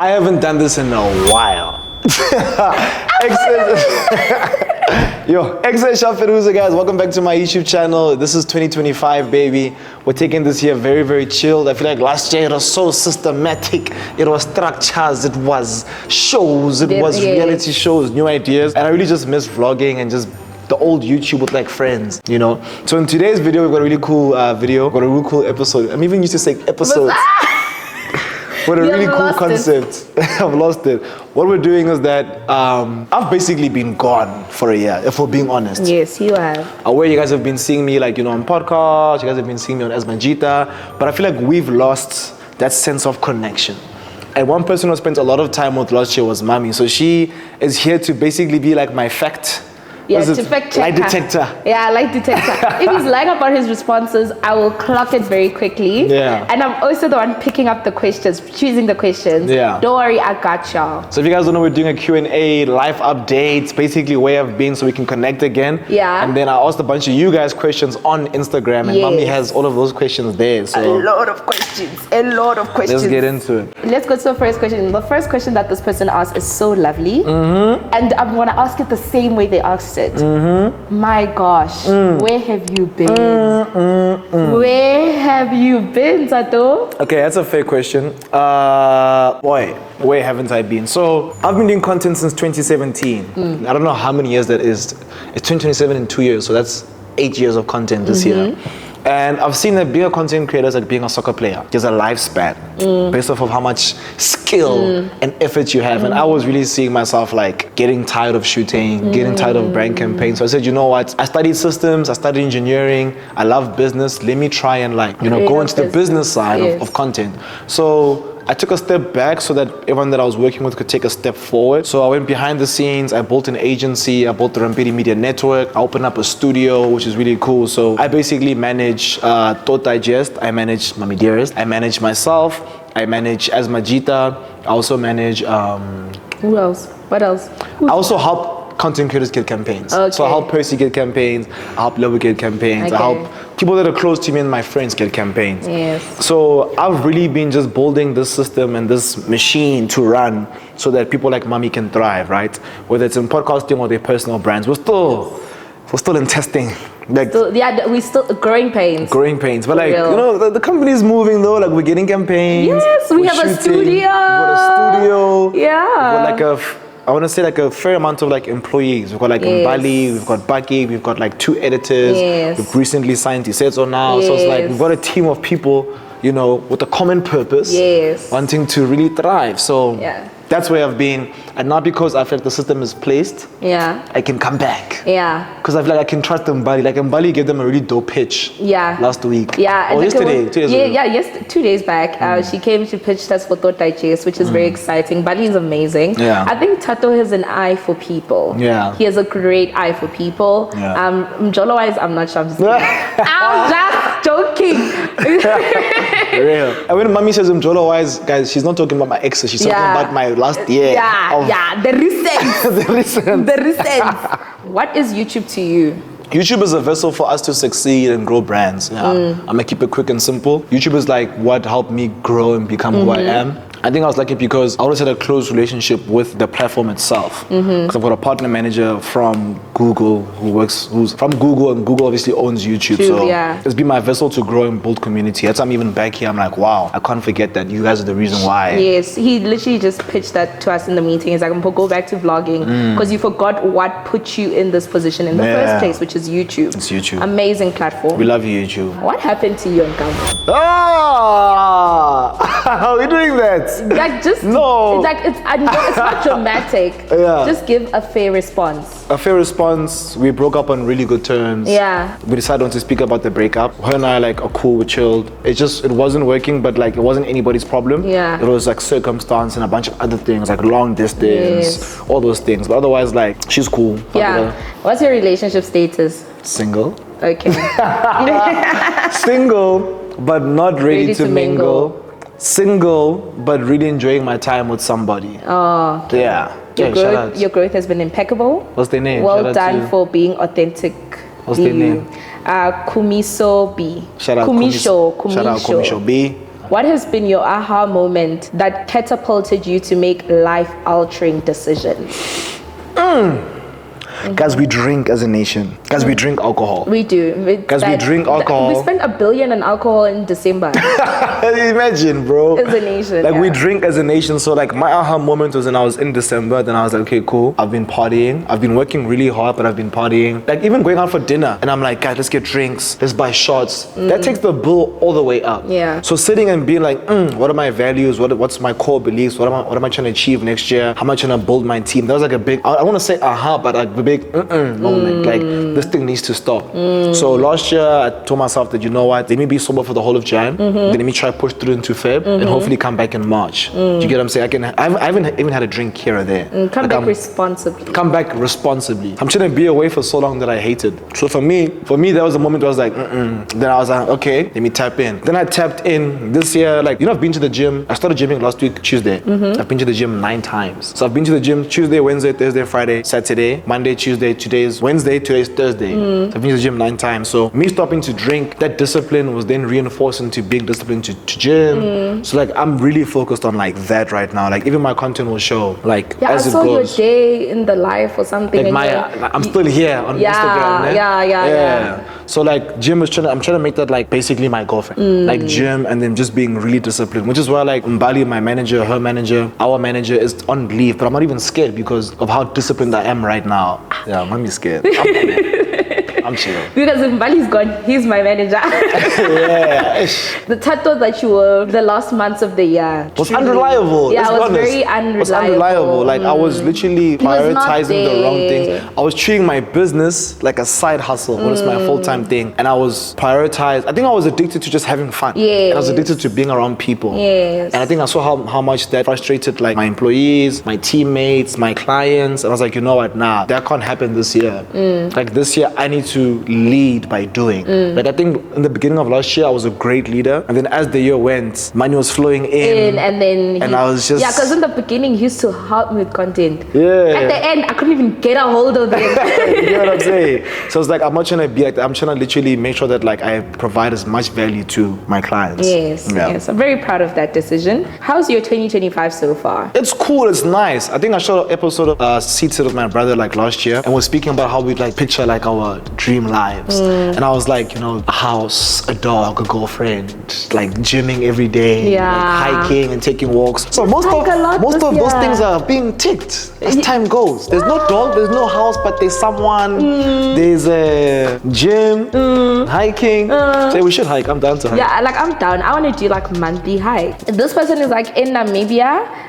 I haven't done this in a while. Excellent Shafiruza, guys. Welcome back to my YouTube channel. This is 2025, baby. We're taking this year very, very chilled. I feel like last year it was so systematic. It was structures, it was shows, it was reality shows, new ideas. And I really just miss vlogging and just the old YouTube with like friends, you know. So in today's video, we've got a really cool video, got a really cool episode. I'm even used to say episodes. What a really cool concept. I've lost it. What we're doing is that I've basically been gone for a year, if we're being honest. Yes, you have. Where you guys have been seeing me, like, you know, on podcasts, you guys have been seeing me on Asmajita, but I feel like we've lost that sense of connection. And one person who spent a lot of time with last year was Mammi. So she is here to basically be like my fact. Yeah, to fact check. Lie detector. Yeah, lie detector. If he's lying about his responses, I will clock it very quickly. Yeah. And I'm also the one picking up the questions, choosing the questions. Yeah. Don't worry, I got y'all. So if you guys don't know, we're doing a Q&A, live updates, basically where I've been so we can connect again. Yeah. And then I asked a bunch of you guys questions on Instagram, and Mammi has all of those questions there. So a lot of questions. Let's get into it. Let's go to the first question. The first question that this person asked is so lovely. And I want to ask it the same way they asked it. My gosh, where have you been? Where have you been, Thato? Okay, that's a fair question. Boy, where haven't I been? So I've been doing content since 2017. I don't know how many years that is. It's 2027 in 2 years, so that's 8 years of content this year. And I've seen that being a content creator is like being a soccer player. There's a lifespan based off of how much skill and effort you have. And I was really seeing myself like getting tired of shooting, getting tired of brand campaigns. So I said, you know what? I studied systems, I studied engineering, I love business. Let me try and like, you know, go into the business side of content. So I took a step back so that everyone that I was working with could take a step forward. So I went behind the scenes, I built an agency, I built the Rampedi Media Network, I opened up a studio, which is really cool. So I basically manage Thato Digest, I manage Mammi Dearest, I manage myself, I manage Asmajita, I also manage... Who else? What else? I also help content creators get campaigns. Okay. So I help Percy get campaigns, I help Lebo get campaigns, I help people that are close to me and my friends get campaigns. Yes. So I've really been just building this system and this machine to run so that people like Mammi can thrive, right? Whether it's in podcasting or their personal brands. We're still in testing. Like, we're still growing pains. But like, you know, the company is moving though. Like, we're getting campaigns. Yes, we have a studio. We've got a studio. Yeah. We've got like I want to say like a fair amount of like employees. We've got like Mbali, we've got Baki, we've got like 2 editors. We've recently signed Tisetso now. So it's like we've got a team of people, you know, with a common purpose. Wanting to really thrive. So that's where I've been. And not because I feel like the system is placed. I can come back. Because I feel like I can trust Mbali. Like Mbali gave them a really dope pitch. Last week. Or yesterday. 2 days ago. Yes, 2 days back. She came to pitch us for Thato Digest, which is very exciting. Mbali is amazing. I think Thato has an eye for people. He has a great eye for people. Mjolo wise, I'm not sure. I'm just joking. Real. And when Mammi says Mjolo wise, guys, she's not talking about my exes. She's talking about my last year. The recent. What is YouTube to you? YouTube is a vessel for us to succeed and grow brands. I'm gonna keep it quick and simple. YouTube is like what helped me grow and become who I am. I think I was lucky because I always had a close relationship with the platform itself. Because I've got a partner manager from Google who's from Google, and Google obviously owns YouTube. It's been my vessel to grow and build community. That's why I'm even back here. I'm like, wow, I can't forget that you guys are the reason why. Yes, he literally just pitched that to us in the meeting. He's like, Mpho, go back to vlogging because you forgot what put you in this position in the first place, which is YouTube. It's YouTube. Amazing platform. We love you, YouTube. What happened to you on camera? How are we doing that? Like just no. It's not dramatic. Just give a fair response. A fair response. We broke up on really good terms. We decided not to speak about the breakup. Her and I like are cool, we're chilled. It wasn't working, but like it wasn't anybody's problem. It was like circumstance and a bunch of other things like long distance, all those things. But otherwise, like she's cool. What's your relationship status? Single. Okay. Single, but not ready to mingle. Single, but really enjoying my time with somebody. Your growth has been impeccable. What's their name? Well done for being authentic. What's their name? Kumiso B. Shout out Kumisho. Shout out Kumisho B. What has been your aha moment that catapulted you to make life-altering decisions? Guys, we drink as a nation. Guys, we drink alcohol. We do. Guys, we drink alcohol. We spent $1 billion on alcohol in December. Imagine, bro. As a nation. Like, we drink as a nation. So, like, my aha moment was when I was in December. Then I was like, okay, cool. I've been partying. I've been working really hard, but I've been partying. Like, even going out for dinner. And I'm like, guys, let's get drinks. Let's buy shots. That takes the bill all the way up. Yeah. So, sitting and being like, what are my values? What's my core beliefs? What am I trying to achieve next year? How am I trying to build my team? That was like a big, I want to say aha, but like a big moment. Like, this thing needs to stop. So last year I told myself that, you know what, let me be sober for the whole of Jan, then let me try push through into Feb, and hopefully come back in March. Do you get what I'm saying? I haven't even had a drink here or there. Come back responsibly. Come back responsibly. I'm trying to be away for so long that I hated. So for me that was a moment where I was like, Then I was like, okay, let me tap in. Then I tapped in this year. Like, I've been to the gym. I started gymming last week Tuesday. I've been to the gym 9 times. So I've been to the gym Tuesday, Wednesday, Thursday, Friday, Saturday, Monday, Tuesday, today's Wednesday, today's Thursday. So I've been to the gym 9 times. So me stopping to drink, that discipline was then reinforced into being disciplined to gym. So like, I'm really focused on like that right now. Like, even my content will show like as it goes. I saw your day in the life or something. Like I'm still here on Instagram. Yeah. So like, gym is I'm trying to make that like basically my girlfriend. Like gym, and then just being really disciplined, which is why like Mbali, my manager, her manager, our manager is on leave, but I'm not even scared because of how disciplined I am right now. Yeah, Mommy's scared. I'm chill. Because if Mbali's gone, he's my manager. The Thato that you were the last months of the year was unreliable. Yeah, it was very unreliable. It was unreliable. Like, I was literally prioritizing the wrong things. I was treating my business like a side hustle, when it's my full-time thing. And I was prioritized. I think I was addicted to just having fun. Yes. I was addicted to being around people. Yes. And I think I saw how much that frustrated like my employees, my teammates, my clients. And I was like, you know what, nah, that can't happen this year. Like, this year I need to lead by doing. Like, I think in the beginning of last year I was a great leader, and then as the year went, money was flowing in and then I was just because in the beginning he used to help me with content. At Yeah. the end I couldn't even get a hold of it. You know what I'm saying? So it's like, I'm not trying to be like that. I'm trying to literally make sure that like I provide as much value to my clients. Yes. I'm very proud of that decision. How's your 2025 so far? It's cool, it's nice. I think I shot an episode of Seated with my brother like last year, and we're speaking about how we'd like picture like our dream lives. And I was like, a house, a dog, a girlfriend, like gymming every day, like hiking and taking walks. So most of those things are being ticked as time goes. There's no dog, there's no house, but there's someone, there's a gym, hiking. So we should hike. I'm down to hike. Yeah, like I'm down. I want to do like monthly hike. This person is like in Namibia.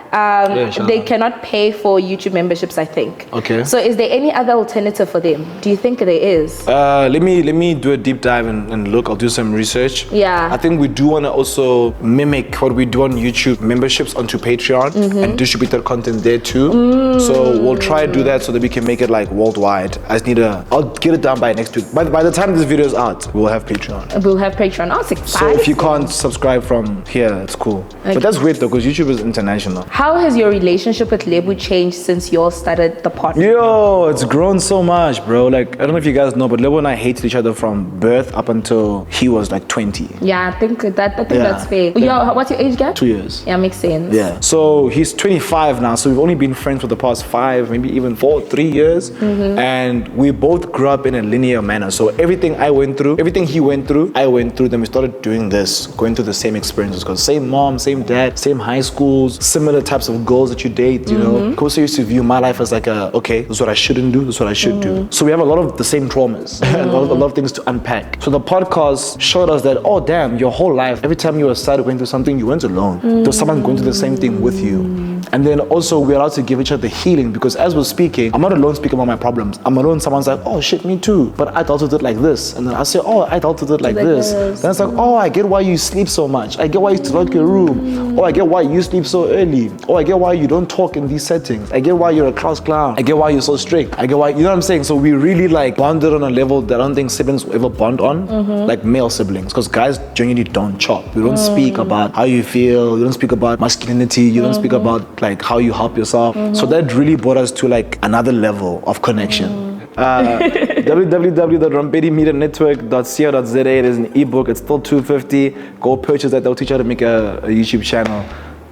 They cannot pay for YouTube memberships, I think. Okay. So is there any other alternative for them? Do you think there is? Let me do a deep dive and look. I'll do some research. Yeah. I think we do want to also mimic what we do on YouTube, memberships onto Patreon and distribute that content there too. So we'll try to do that so that we can make it like worldwide. I'll get it done by next week. By the time this video is out, we'll have Patreon. We'll have Patreon. Oh, it's exciting. So if you can't subscribe from here, it's cool. Okay. But that's great though, because YouTube is international. How has your relationship with Lebo changed since you all started the podcast? Yo, it's grown so much, bro. Like, I don't know if you guys know, but Lebo and I hated each other from birth up until he was like 20. Yeah, I think that's fair. Yeah. What's your age gap? 2 years. Yeah, makes sense. Yeah. So he's 25 now. So we've only been friends for the past 5, maybe even 3 years. And we both grew up in a linear manner. So everything I went through, everything he went through, I went through. Then we started doing this, going through the same experiences. Because same mom, same dad, same high schools, similar types of girls that you date, you know. Kosa used to view my life as like okay, this is what I shouldn't do, this is what I should do. So we have a lot of the same traumas, a lot of things to unpack. So the podcast showed us that, oh damn, your whole life, every time you were sad going through something, you weren't alone. There was someone going through the same thing with you. And then also we're allowed to give each other healing, because as we're speaking, I'm not alone speaking about my problems. I'm alone, someone's like, oh shit, me too. But I dealt with it like this. And then I say, oh, I dealt with it like this. Then it's like, oh, I get why you sleep so much. I get why you lock your room. Oh, I get why you sleep so early. Oh, I get why you don't talk in these settings. I get why you're a class clown. I get why you're so strict. I get why, you know what I'm saying? So we really like bonded on a level that I don't think siblings will ever bond on, like male siblings, because guys genuinely don't chop. We don't speak about how you feel. You don't speak about masculinity. You don't speak about like how you help yourself. So that really brought us to like another level of connection. www.rampedimedianetwork.co.za. It is an ebook. It's still $250. Go purchase that. They'll teach you how to make a YouTube channel.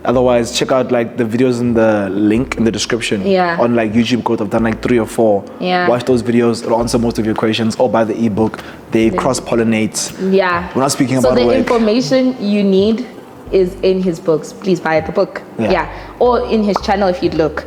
Otherwise, check out like the videos in the link in the description on like YouTube Code. I've done like 3 or 4. Watch those videos. It'll answer most of your questions. Or buy the ebook. They cross-pollinate. We're not speaking about the work. information you need is in his books. Please buy the book. Or in his channel if you'd look.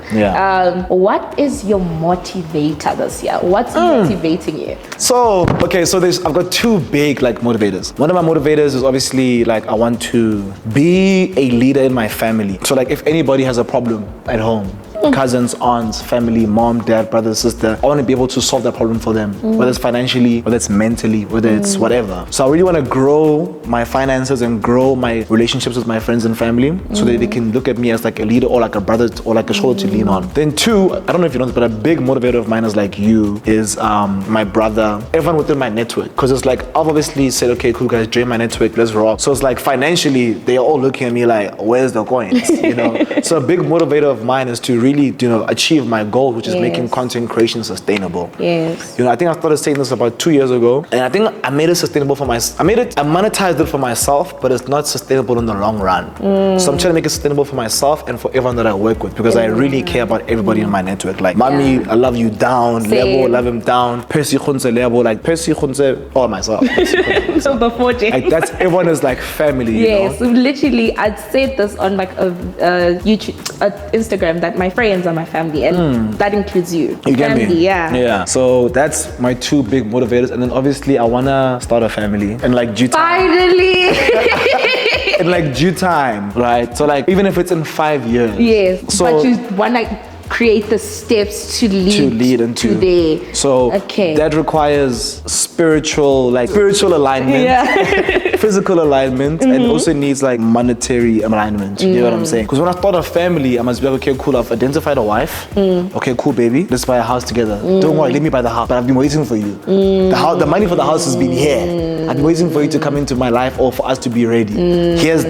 What is your motivator this year? What's motivating you? So I've got 2 big like motivators. One of my motivators is obviously like I want to be a leader in my family. So like if anybody has a problem at home, cousins, aunts, family, mom, dad, brother, sister, I want to be able to solve that problem for them, whether it's financially, whether it's mentally, whether it's whatever. So I really want to grow my finances and grow my relationships with my friends and family so that they can look at me as like a leader or like a brother or like a shoulder to lean on. Then 2, I don't know if you know this, but a big motivator of mine is like you, is my brother, everyone within my network. Because it's like, I've obviously said, okay, cool guys, join my network, let's rock. So it's like financially, they are all looking at me like, where's the coins, you know? So a big motivator of mine is to really, achieve my goal, which is making content creation sustainable. I think I started saying this about 2 years ago, and I think I made it sustainable for myself. I monetized it for myself, but it's not sustainable in the long run. So I'm trying to make it sustainable for myself and for everyone that I work with, because I really care about everybody in my network. Like, Mammi, I love you down. Lebo, love him down. Percy Khunse, Lebo, like Percy Khunse, all myself. So before Jay. Like that's everyone is like family. Yes, you know? Literally, I'd said this on like a YouTube, Instagram, that my friends are my family, and that includes you. You get family, me? Yeah. So that's my 2 big motivators, and then obviously I wanna start a family and like due time. Finally. In like due time, right? So like even if it's in 5 years. Yes. So, but you wanna create the steps to lead into there. So that requires spiritual alignment, physical alignment, and also needs like monetary alignment. You know what I'm saying? Because when I start a family, I must be like, okay, cool, I've identified a wife. Okay, cool, baby, let's buy a house together. Don't worry, let me buy the house, but I've been waiting for you. The money for the house has been here. I've been waiting for you to come into my life or for us to be ready. Here's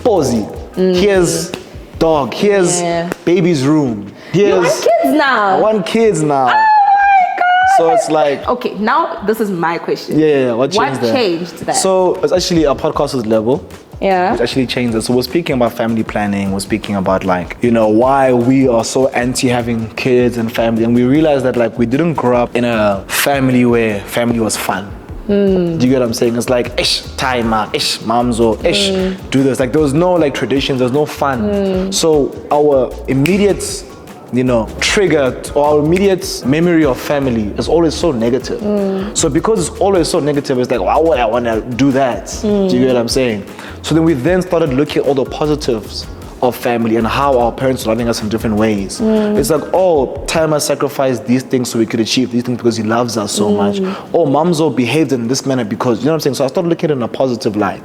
Posy. Here's dog. Here's baby's room. You want kids now? I want kids now. Oh my God. So it's like... Okay, now this is my question. What changed that? So it's actually a podcast with Lebo. Which actually changed it. So we're speaking about family planning. We're speaking about like, why we are so anti having kids and family. And we realized that like we didn't grow up in a family where family was fun. Do you get what I'm saying? It's like, ish, taima, ish, mamzo, ish, do this. Like there was no like traditions, there's no fun. So our immediate, trigger or our immediate memory of family is always so negative. So because it's always so negative, it's like, why would I want to do that? Do you get what I'm saying? So then we then started looking at all the positives of family and how our parents are loving us in different ways. It's like, time has sacrificed these things so we could achieve these things because he loves us so much. Mamzo behaved in this manner because, you know what I'm saying? So I started looking at it in a positive light,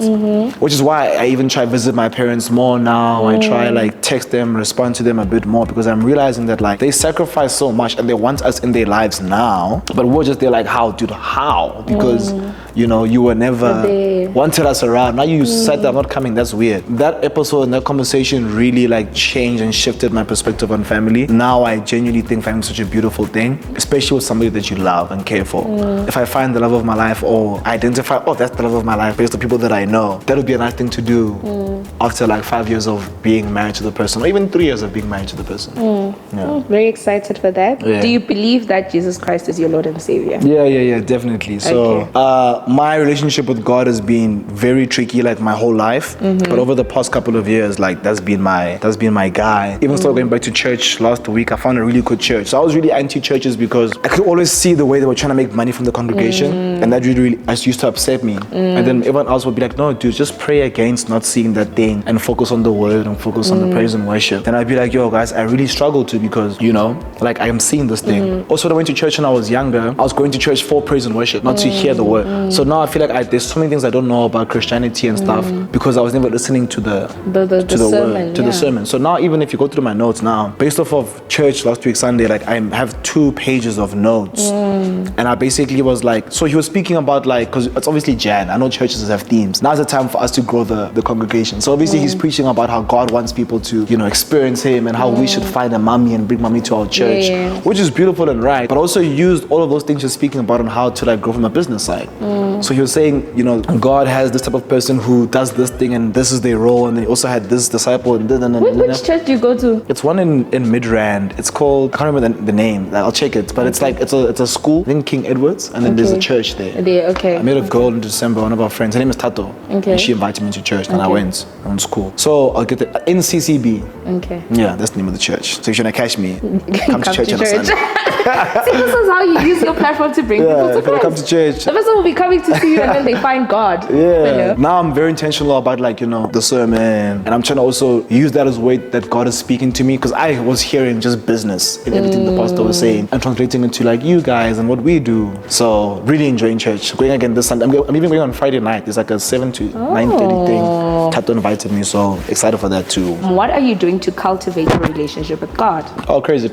which is why I even try to visit my parents more now. I try like text them, respond to them a bit more because I'm realizing that like they sacrifice so much and they want us in their lives now, but we're just there like, how? Because you were never wanted us around. Now you said I'm not coming, that's weird. That episode and that conversation really like changed and shifted my perspective on family. Now I genuinely think family is such a beautiful thing, especially with somebody that you love and care for. If I find the love of my life or identify, that's the love of my life based on people that I know, that would be a nice thing to do after like 5 years of being married to the person or even 3 years of being married to the person. Very excited for that. Do you believe that Jesus Christ is your Lord and Savior? Yeah, definitely. So my relationship with God has been very tricky like my whole life, but over the past couple of years, like that's been my guy. Even started going back to church last week. I found a really good church. So I was really anti-churches because I could always see the way they were trying to make money from the congregation, and that really used to upset me. And then everyone else would be like, no dude, just pray against not seeing that thing and focus on the word and focus on the praise and worship. Then I'd be like, yo guys, I really struggle to because like I am seeing this thing. Also when I went to church when I was younger, I was going to church for praise and worship, not to hear the word. So now I feel like there's so many things I don't know about Christianity and stuff because I was never listening to the sermon, word, to the sermon. So now even if you go through my notes now, based off of church last week Sunday, like I have 2 pages of notes, and I basically was like, so he was speaking about like, because it's obviously Jan. I know churches have themes. Now's the time for us to grow the congregation. So obviously he's preaching about how God wants people to, experience him and how we should find a mommy and bring mommy to our church, which is beautiful and right. But also he used all of those things you're speaking about on how to like grow from a business side. So he was saying, God has this type of person who does this thing and this is their role, and then he also had this disciple and which church do you go to? It's one in Midrand. It's called, I can't remember the name. Like, I'll check it, but it's like it's a school, I think King Edward's, and then there's a church there. I met a girl in December, one of our friends. Her name is Thato. And she invited me to church, and I went. I went to school. So I'll get it in CCB. Yeah, that's the name of the church. So if you want to catch me, come to church on a Sunday. See, this is how you use your platform to bring people to Christ. Come to church. The person will be coming to see you and then they find God. Now I'm very intentional about like, the sermon, and I'm trying to also use that as a way that God is speaking to me, because I was hearing just business in everything the pastor was saying and translating it to like you guys and what we do. So really enjoying church. Going again this Sunday. I'm even going on Friday night. It's like a 7 to 9:30 thing. Thato invited me, so excited for that too. What are you doing to cultivate your relationship with God? Oh, crazy.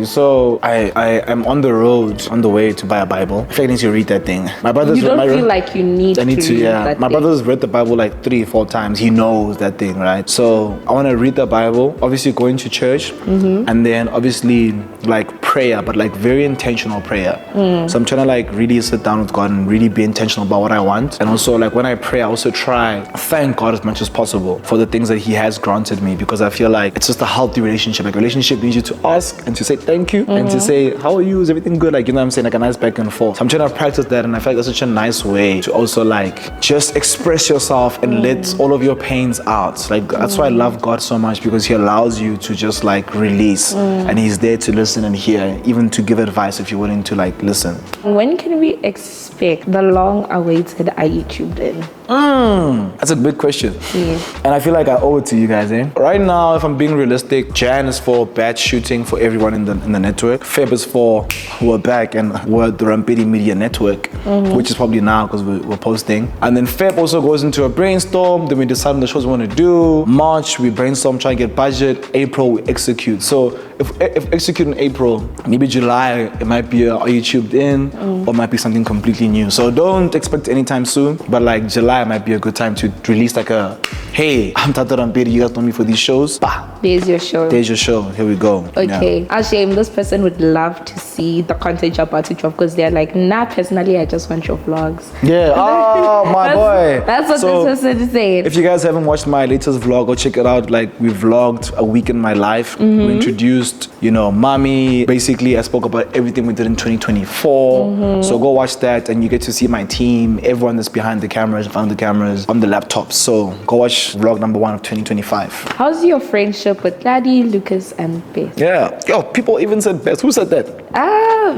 So I'm on the road, on the way to buy a Bible. I feel like I need to read that thing. My brother's You don't feel like you need to read that My thing. brother's read the Bible like 3-4 times. He knows that thing, right? So I want to read the Bible, obviously going to church, and then obviously like prayer, but like very intentional prayer. So I'm trying to like really sit down with God and really be intentional about what I want. And also like when I pray, I also try thank God as much as possible for the things that he has granted me, because I feel like it's just a healthy relationship. Like a relationship needs you to ask and to say thank you and to say, how are you? Is everything good? Like, what I'm saying? Like a nice back and forth. So I'm trying to practice that, and I feel like that's such a nice way to also like just express yourself and let all of your pains out. Like that's why I love God so much, because he allows you to just like release, and he's there to listen and hear, even to give advice if you're willing to like listen. When can we expect the long-awaited Are You Tuned In? That's a big question. And I feel like I owe it to you guys, Right now, if I'm being realistic, Jan is for batch shooting for everyone in the network. Feb is for we're back and we're the Rampedi Media Network, which is probably now because we're posting. And then Feb also goes into a brainstorm. Then we decide on the shows we want to do. March, we brainstorm, try and get budget. April, we execute. So if execute in April, maybe July, it might be Are You Tuned In, or it might be something completely new. So don't expect anytime soon, but like July might be a good time to release like a, hey, I'm Thato Rampedi, you guys know me for these shows. Bah. There's your show. Here we go. Okay. Ashim, this person would love to see the content you're about to drop, because they're like, nah, personally, I just want your vlogs. Yeah. Oh, my boy. That's what this person is saying. If you guys haven't watched my latest vlog, go check it out. Like, we vlogged a week in my life. We introduced, Mammi. Basically, I spoke about everything we did in 2024. So go watch that, and you get to see my team, everyone that's behind the cameras, in front of the cameras, on the laptops. So go watch vlog number 1 of 2025. How's your friendship with Daddy, Lucas, and Beth? Yeah. Yo, people even said Beth. Who said that? I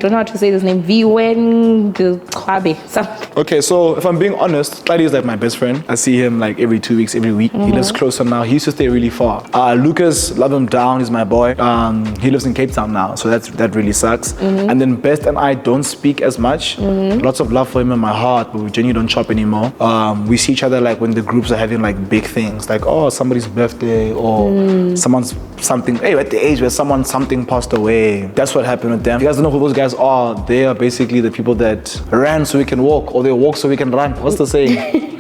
don't know how to say this name. Viwen Kwabe. Okay, so if I'm being honest, Caiah is like my best friend. I see him like every 2 weeks, every week. He lives closer now. He used to stay really far. Lucas, love him down. He's my boy. He lives in Cape Town now, so that really sucks. And then Beth and I don't speak as much. Lots of love for him in my heart, but we genuinely don't chop anymore. We see each other like when the groups are having like big things, like somebody's birthday or someone's something. Hey, at the age where something passed away. That's what happened with them. If you guys don't know who those guys are, they are basically the people that ran so we can walk, or they walk so we can run. What's the saying?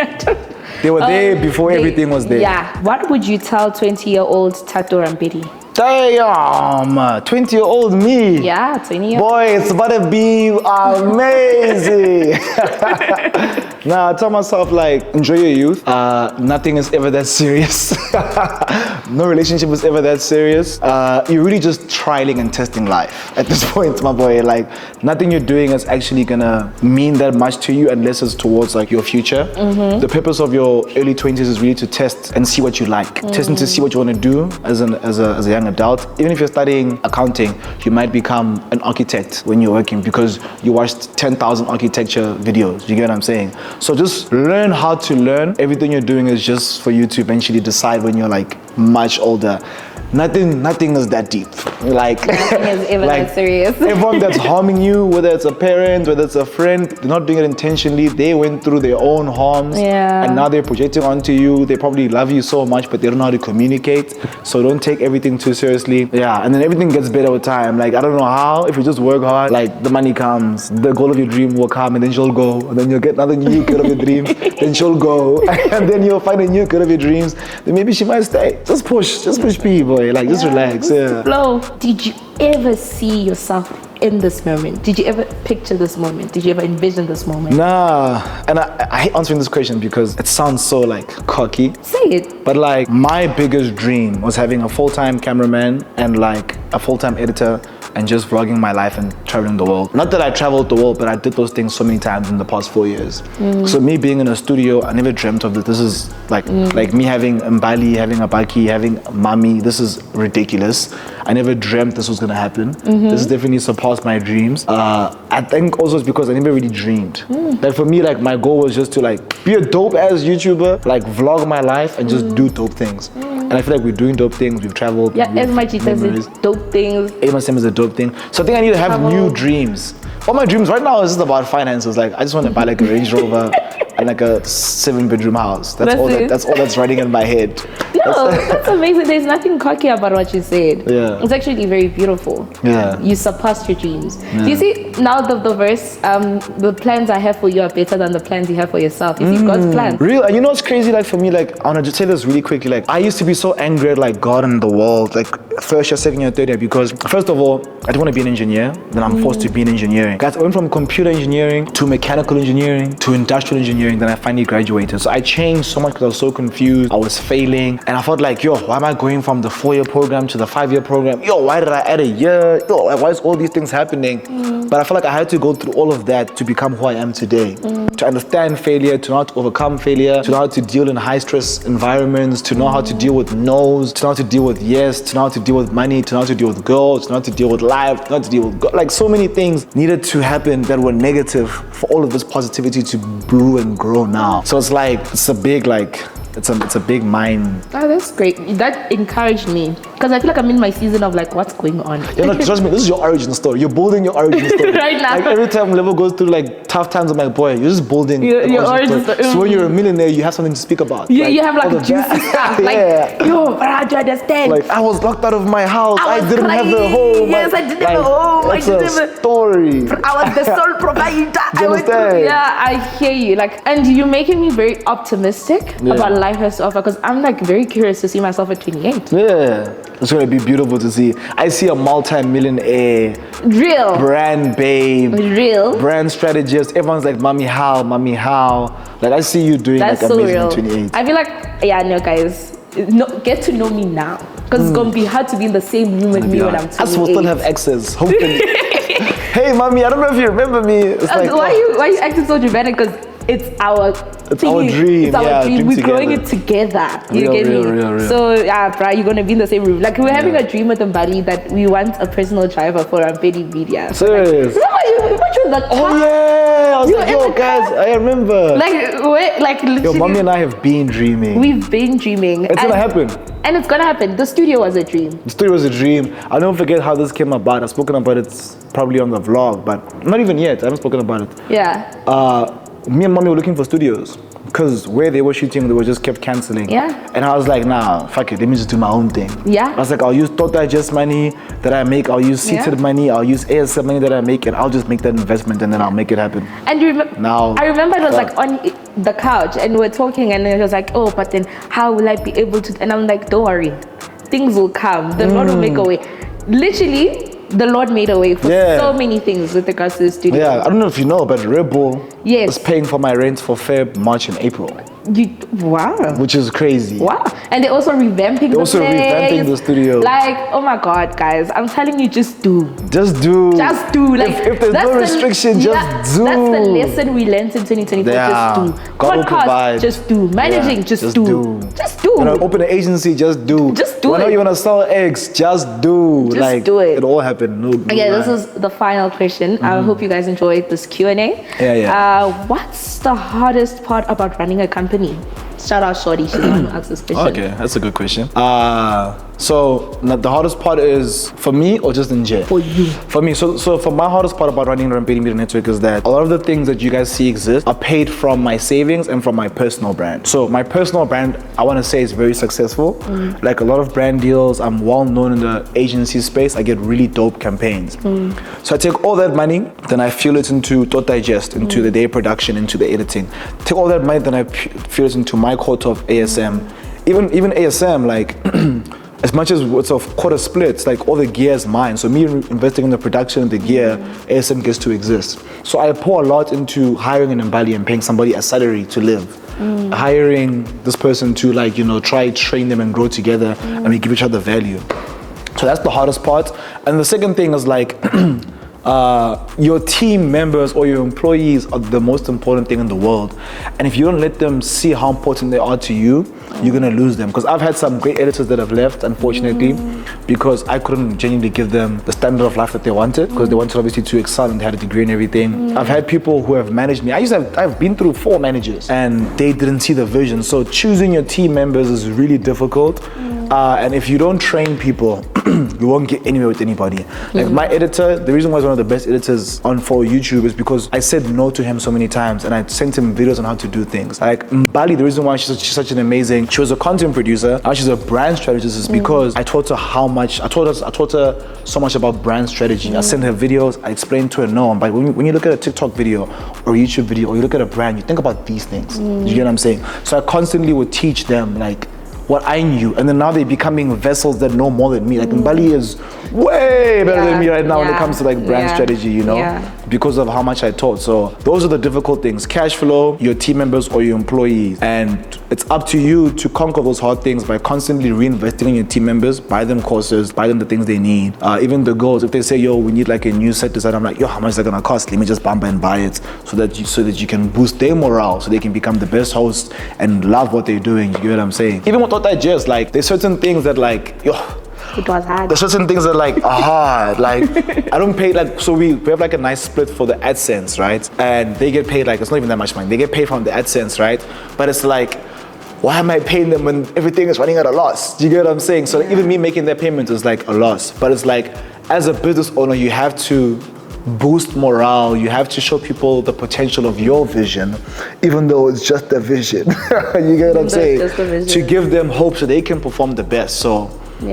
They were there before everything was there. Yeah. What would you tell 20-year-old Thato Rampedi? Damn, 20-year-old me. Yeah, 20-year-old. Boy, it's about to be amazing. Now, I tell myself, like, enjoy your youth. Nothing is ever that serious. No relationship is ever that serious. You're really just trialing and testing life at this point, my boy. Like, nothing you're doing is actually gonna mean that much to you unless it's towards like your future. The purpose of your early 20s is really to test and see what you like. Testing to see what you want to do as a young adult. Even if you're studying accounting, you might become an architect when you're working because you watched 10,000 architecture videos. You get what I'm saying? So just learn how to learn. Everything you're doing is just for you to eventually decide when you're like much older. nothing is that deep. Like, nothing is even like that serious. Everyone that's harming you, whether it's a parent, whether it's a friend, they're not doing it intentionally. They went through their own harms, and now they're projecting onto you. They probably love you so much, but they don't know how to communicate. So don't take everything too seriously. Yeah, and then everything gets better with time. Like, I don't know how. If you just work hard, like the money comes, the goal of your dream will come, and then she'll go, and then you'll get another new girl of your dream. Then she'll go, and then you'll find a new girl of your dreams. Then maybe she might stay. Just push P, boy. Like, just relax. Yeah. Flow. Did you ever see yourself in this moment? Did you ever picture this moment? Did you ever envision this moment? Nah. And I hate answering this question because it sounds so like cocky. Say it. But like my biggest dream was having a full-time cameraman and like a full-time editor and just vlogging my life and traveling the world. Not that I traveled the world, but I did those things so many times in the past 4 years. So me being in a studio, I never dreamt of it. This is like me having Mbali, having Abaki, having Mammi. This is ridiculous. I never dreamt this was gonna happen. This has definitely surpassed my dreams. I think also it's because I never really dreamed. Like for me, like my goal was just to like be a dope ass YouTuber, like vlog my life and just do dope things. And I feel like we're doing dope things. We've traveled. Yeah, as my cheetah says, dope things. Sim is a dope thing. So I think I need to have new dreams. All my dreams right now is just about finances. Like I just want to buy like a Range Rover and like a 7-bedroom house. That's all that's running in my head. No, that's amazing. There's nothing cocky about what you said. Yeah. It's actually very beautiful. Yeah. You surpassed your dreams. Yeah. Do you see now the verse, the plans I have for you are better than the plans you have for yourself. You see God's plan. Real. And you know what's crazy? Like for me, like I want to just say this really quickly. Like I used to be so angry at like God and the world, like first year, second year, third year, because first of all, I didn't want to be an engineer. Then I'm forced to be in engineering. Guys, I went from computer engineering to mechanical engineering to industrial engineering. Then I finally graduated. So I changed so much because I was so confused. I was failing. And I felt like, yo, why am I going from the 4-year program to the 5-year program? Yo, why did I add a year? Yo, why is all these things happening? But I felt like I had to go through all of that to become who I am today. To understand failure, to know how to overcome failure, to know how to deal in high stress environments, to know how to deal with no's, to know how to deal with yes, to know how to deal with money, to know how to deal with girls, to know how to deal with life, to know how to deal with God. Like so many things needed to happen that were negative for all of this positivity to brew and grow now. So it's like, it's a big like, it's a big mind. Oh, that's great. That encouraged me because I feel like I'm in my season of like what's going on. Yeah, no, trust me, this is your origin story. You're building your origin story right now. Like every time Lebo goes through like tough times, I'm like, boy, you're just building your origin story. So when you're a millionaire, you have something to speak about. You have like juicy stuff. Like, yo, but how do you understand? Like I was locked out of my house. I didn't crying. have a home. Yes, I didn't have a home. It's a story. I was the sole provider. Do you understand? I hear you. Like, and you're making me very optimistic about life has to offer because I'm like very curious to see myself at 28. Yeah, it's gonna be beautiful to see. I see a multi-millionaire, real brand babe, real brand strategist. Everyone's like, Mommy, how? Mommy, how? Like I see you doing that's like so amazing real. at 28. I feel like, no, guys, get to know me now because it's gonna be hard to be in the same room with me when I'm 28. Us will still have exes, hopefully. Hey, Mommy, I don't know if you remember me. It's like, why are you acting so dramatic? Because it's our dream. It's our dream. We're growing it together. You get me? Real. So yeah, bro, you're gonna be in the same room. Like we're having a dream with Mbali that we want a personal driver for Rampedi Media. Serious? What was that? Oh yeah, I was like, yo, guys, I remember. Like literally. Yo, Mommy and I have been dreaming. We've been dreaming. It's gonna happen. And it's gonna happen. The studio was a dream. The studio was a dream. I'll never forget how this came about. I've spoken about it probably on the vlog, but not even yet. I haven't spoken about it. Yeah. Me and Mommy were looking for studios because where they were shooting, they were just kept canceling. Yeah. And I was like, nah, fuck it, let me just do my own thing. Yeah. I was like, I'll use Tota Just money that I make, I'll use seated money, I'll use ASL money that I make, and I'll just make that investment and then I'll make it happen. And I remember it was like on the couch and we're talking and it was like, oh, but then how will I be able to? And I'm like, don't worry, things will come. The Lord will make a way. Literally, the Lord made a way for so many things with regards to the studio. Yeah, I don't know if you know, but Red Bull is paying for my rent for Feb, March, and April. Wow. Which is crazy. Wow. And they're also revamping the studio. Like, oh my God, guys, I'm telling you, just do. Just do. Just do. Like, if there's no restriction, just do. That's the lesson we learned in 2024. Just do. God will provide. Just do. Managing, just do. Just do. You know, open an agency, just do. Just do Whenever you want to sell eggs, just do. Just do it. It all happened. No, this is the final question. I hope you guys enjoyed this Q&A. Yeah. What's the hardest part about running a company? Shout out Shorty, she's the one who asked this question. Okay, that's a good question. So the hardest part is for me or just in jail? For you. For me, so for my hardest part about running Rampedi Media Network is that a lot of the things that you guys see exist are paid from my savings and from my personal brand. So my personal brand, I want to say, is very successful. Like a lot of brand deals, I'm well known in the agency space. I get really dope campaigns. So I take all that money, then I fuel it into Thought Digest, into the day production, into the editing. Take all that money, then I fuel it into my quota of ASM. Even ASM, like as much as it's a quarter split, like all the gear is mine. So me investing in the production of the gear, ASM gets to exist. So I pour a lot into hiring an Mbali and paying somebody a salary to live. Hiring this person to try train them and grow together and we give each other value. So that's the hardest part. And the second thing is your team members or your employees are the most important thing in the world. And if you don't let them see how important they are to you, you're gonna lose them. Because I've had some great editors that have left, unfortunately, because I couldn't genuinely give them the standard of life that they wanted, because they wanted obviously to excel and they had a degree and everything. I've had people who have managed me. I've been through 4 managers and they didn't see the vision. So choosing your team members is really difficult. And if you don't train people, you won't get anywhere with anybody. Like my editor, the reason why he's one of the best editors on for YouTube is because I said no to him so many times and I sent him videos on how to do things. Like Mbali, the reason why she's such an amazing, she was a content producer, now she's a brand strategist is because I taught her I taught her so much about brand strategy. I sent her videos, I explained to her, no, but when you look at a TikTok video or a YouTube video or you look at a brand, you think about these things. You get what I'm saying? So I constantly would teach them what I knew, and then now they're becoming vessels that know more than me. Like Mbali is way better than me right now when it comes to brand strategy, because of how much I taught. So those are the difficult things: cash flow, your team members or your employees, and it's up to you to conquer those hard things by constantly reinvesting in your team members. Buy them courses, buy them the things they need. Even the girls, if they say, "Yo, we need a new set design," I'm like, "Yo, how much is that gonna cost? Let me just bump and buy it, so that you can boost their morale, so they can become the best hosts and love what they're doing." You get what I'm saying? Even with Digest, there's certain things that it was hard. There's certain things that are hard. I don't pay so we have a nice split for the AdSense, right? And they get paid it's not even that much money. They get paid from the AdSense, right? But it's why am I paying them when everything is running at a loss? Do you get what I'm saying? So even me making their payment is a loss. But it's as a business owner, you have to boost morale. You have to show people the potential of your vision, even though it's just a vision. You get what I'm saying? To give them hope so they can perform the best. So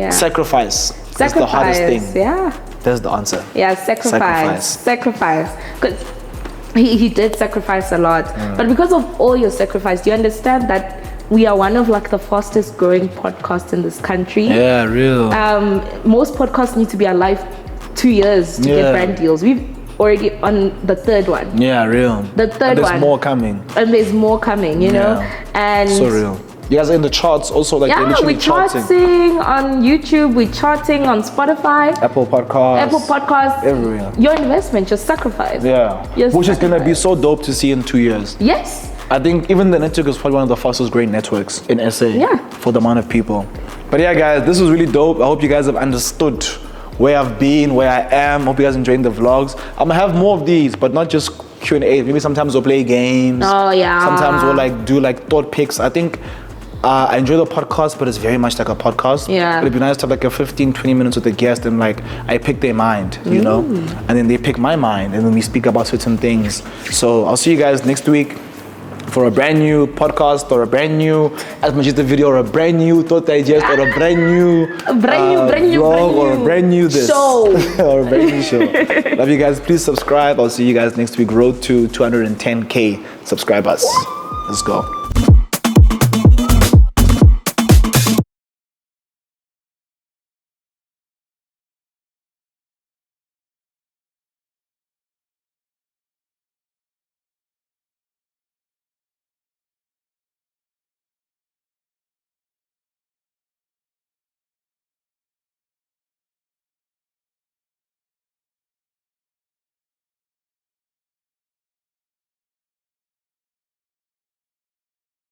sacrifice is the hardest thing. Yeah. That's the answer. Yeah, sacrifice. Because he did sacrifice a lot. But because of all your sacrifice, do you understand that we are one of the fastest growing podcasts in this country? Yeah, real. Most podcasts need to be alive 2 years to get brand deals. We've already on the 3rd one. Yeah, real. The 3rd one. There's more coming. And there's more coming, you know? And so real. You guys are in the charts also, they're literally charting on YouTube, we're charting on Spotify, Apple Podcasts, everywhere. Your investment, your sacrifice. Yeah. Which is gonna be so dope to see in 2 years. Yes. I think even the network is probably one of the fastest growing networks in SA for the amount of people. But yeah, guys, this was really dope. I hope you guys have understood where I've been, where I am. Hope you guys enjoying the vlogs. I'm gonna have more of these, but not just Q&A. Maybe sometimes we'll play games. Oh yeah. Sometimes we'll do thought picks. I think I enjoy the podcast, but it's very much like a podcast. Yeah. It'd be nice to have a 15-20 minutes with a guest and I pick their mind, you know? And then they pick my mind and then we speak about certain things. So I'll see you guys next week for a brand new podcast or a brand new As Much as the video or a brand new Thought Digest or a brand new vlog or a brand new show or a brand new show. Love you guys. Please subscribe. I'll see you guys next week. Road to 210K subscribers. Let's go.